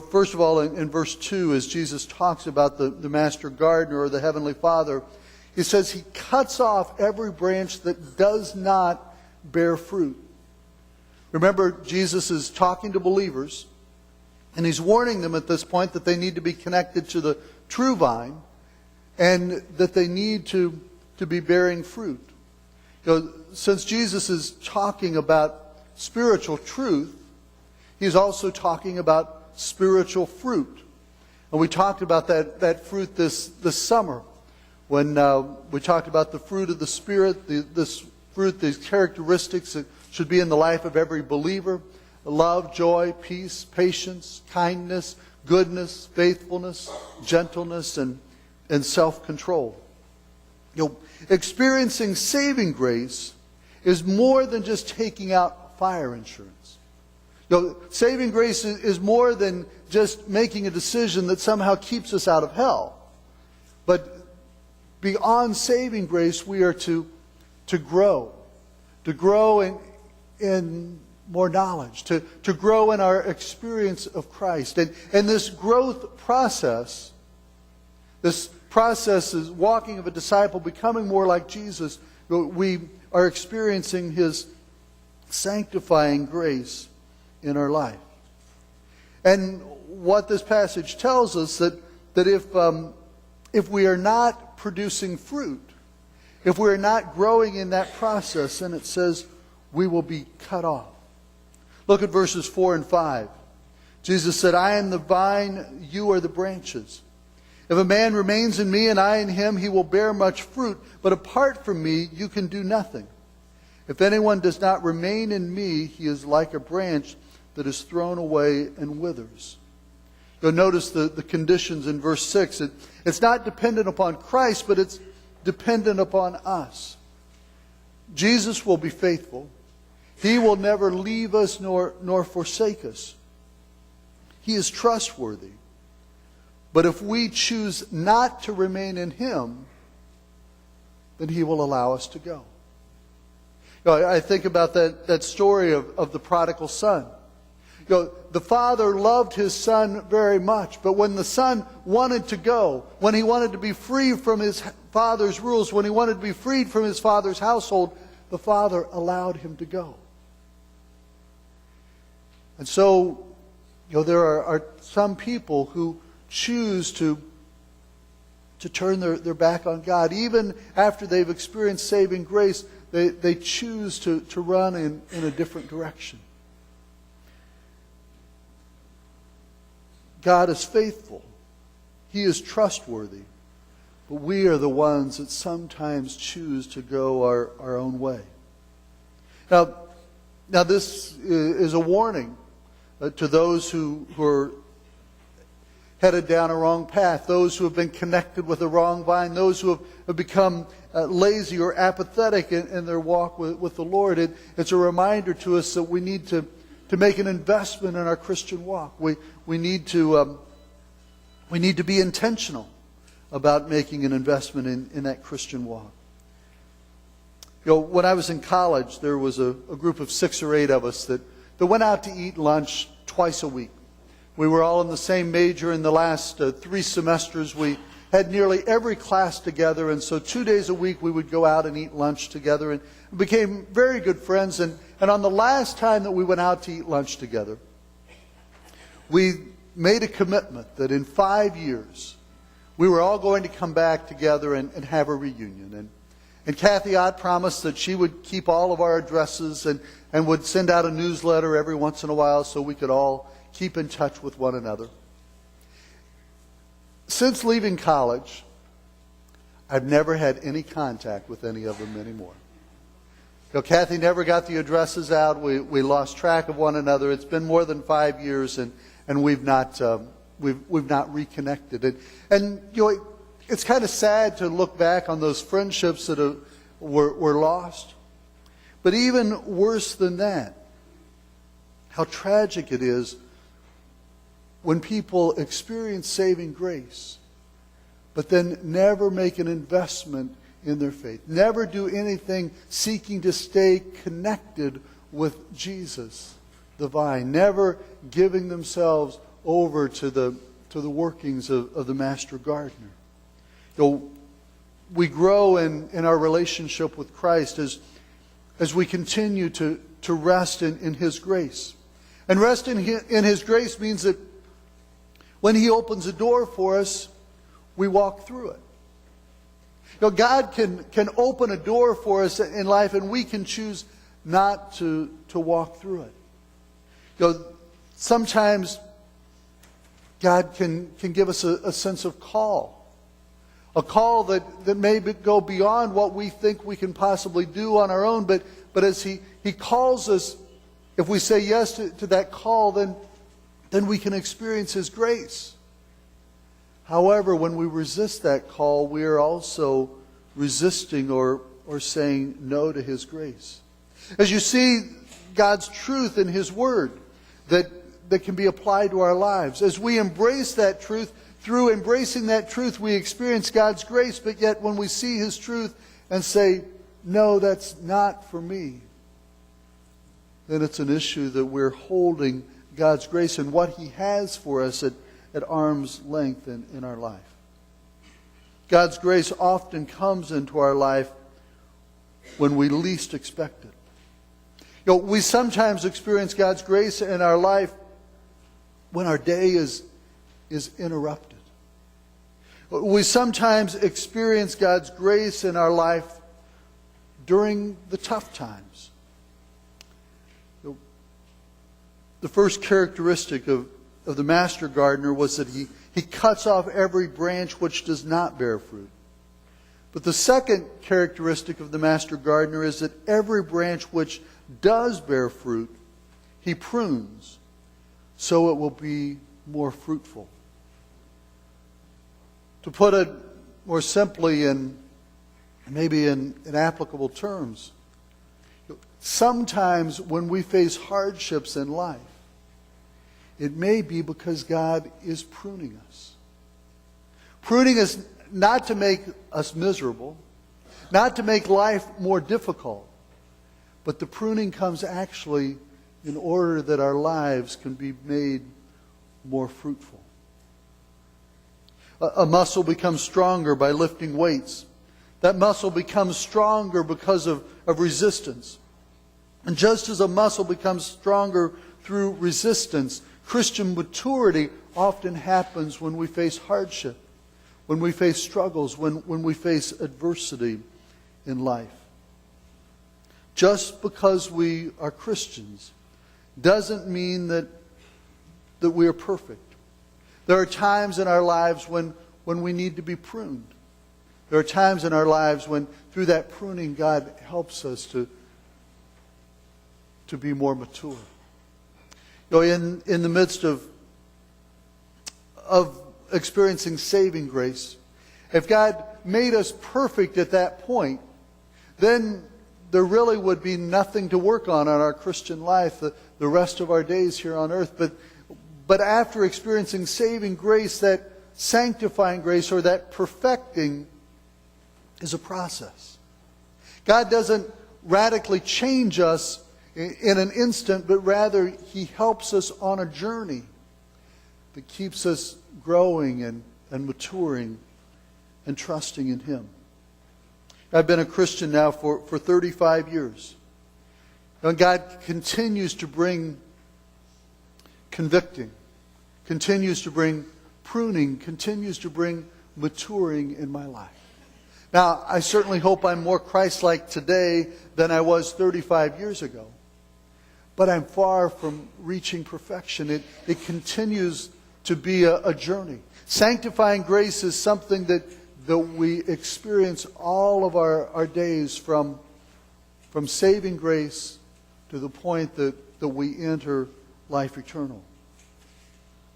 First of all, in verse 2, as Jesus talks about the master gardener or the heavenly Father, he says he cuts off every branch that does not bear fruit. Remember, Jesus is talking to believers, and he's warning them at this point that they need to be connected to the true vine, and that they need to be bearing fruit. Since Jesus is talking about spiritual truth, he's also talking about spiritual fruit. And we talked about that fruit this summer when we talked about the fruit of the Spirit, this fruit, these characteristics that should be in the life of every believer: love, joy, peace, patience, kindness, goodness, faithfulness, gentleness, and self-control. Experiencing saving grace is more than just taking out fire insurance. Saving grace is more than just making a decision that somehow keeps us out of hell. But beyond saving grace, we are to grow in more knowledge, to grow in our experience of Christ. And this growth process, this process is walking of a disciple, becoming more like Jesus. We are experiencing His sanctifying grace in our life. And what this passage tells us, that if we are not producing fruit, if we are not growing in that process, then it says we will be cut off. Look at verses 4 and 5. Jesus said, "I am the vine, you are the branches. If a man remains in me and I in him, he will bear much fruit. But apart from me, you can do nothing. If anyone does not remain in me, he is like a branch that is thrown away and withers." You'll notice the conditions in verse 6. It's not dependent upon Christ, but it's dependent upon us. Jesus will be faithful. He will never leave us nor forsake us. He is trustworthy. But if we choose not to remain in Him, then He will allow us to go. I think about that story of the prodigal son. The father loved his son very much, but when the son wanted to go, when he wanted to be free from his father's rules, when he wanted to be freed from his father's household, the father allowed him to go. And so, there are some people who choose to turn their back on God. Even after they've experienced saving grace, they choose to run in a different direction. God is faithful. He is trustworthy. But we are the ones that sometimes choose to go our own way. Now this is a warning to those who are headed down a wrong path, those who have been connected with the wrong vine, those who have become lazy or apathetic in their walk with the Lord. It's a reminder to us that we need to make an investment in our Christian walk. We need to be intentional about making an investment in that Christian walk. When I was in college, there was a group of 6 or 8 of us that went out to eat lunch twice a week. We were all in the same major. In the last 3 semesters, we had nearly every class together, and so 2 days a week we would go out and eat lunch together, and became very good friends. And on the last time that we went out to eat lunch together, we made a commitment that in 5 years we were all going to come back together and have a reunion. And Kathy Ott promised that she would keep all of our addresses and would send out a newsletter every once in a while so we could all keep in touch with one another. Since leaving college, I've never had any contact with any of them anymore. Kathy never got the addresses out. We lost track of one another. It's been more than 5 years, and we've not reconnected. And it's kind of sad to look back on those friendships that were lost. But even worse than that, how tragic it is when people experience saving grace, but then never make an investment in their faith, never do anything seeking to stay connected with Jesus, the vine, never giving themselves over to the workings of the master gardener. We grow in our relationship with Christ as we continue to rest in His grace. And rest in His grace means that when He opens a door for us, we walk through it. God can open a door for us in life, and we can choose not to walk through it. Sometimes God can give us a sense of call. A call that may go beyond what we think we can possibly do on our own, but as He calls us, if we say yes to that call, then we can experience His grace. However, when we resist that call, we are also resisting or saying no to His grace. As you see God's truth in His Word that can be applied to our lives, as we embrace that truth, through embracing that truth, we experience God's grace, but yet when we see His truth and say, no, that's not for me, then it's an issue that we're holding God's grace and what He has for us at arm's length in our life. God's grace often comes into our life when we least expect it. We sometimes experience God's grace in our life when our day is interrupted. We sometimes experience God's grace in our life during the tough times. The first characteristic of the master gardener was that he cuts off every branch which does not bear fruit. But the second characteristic of the master gardener is that every branch which does bear fruit, He prunes, so it will be more fruitful. To put it more simply and maybe in applicable terms, sometimes when we face hardships in life, it may be because God is pruning us. Pruning us not to make us miserable, not to make life more difficult, but the pruning comes actually in order that our lives can be made more fruitful. A muscle becomes stronger by lifting weights. That muscle becomes stronger because of resistance. And just as a muscle becomes stronger through resistance, Christian maturity often happens when we face hardship, when we face struggles, when we face adversity in life. Just because we are Christians doesn't mean that we are perfect. There are times in our lives when we need to be pruned. There are times in our lives when through that pruning God helps us to be more mature. In the midst of experiencing saving grace, if God made us perfect at that point, then there really would be nothing to work on our Christian life the rest of our days here on earth. But after experiencing saving grace, that sanctifying grace or that perfecting is a process. God doesn't radically change us in an instant, but rather He helps us on a journey that keeps us growing and maturing and trusting in Him. I've been a Christian now for 35 years. And God continues to bring convicting, continues to bring pruning, continues to bring maturing in my life. Now, I certainly hope I'm more Christ-like today than I was 35 years ago. But I'm far from reaching perfection. It continues to be a journey. Sanctifying grace is something that we experience all of our days from saving grace to the point that we enter life eternal.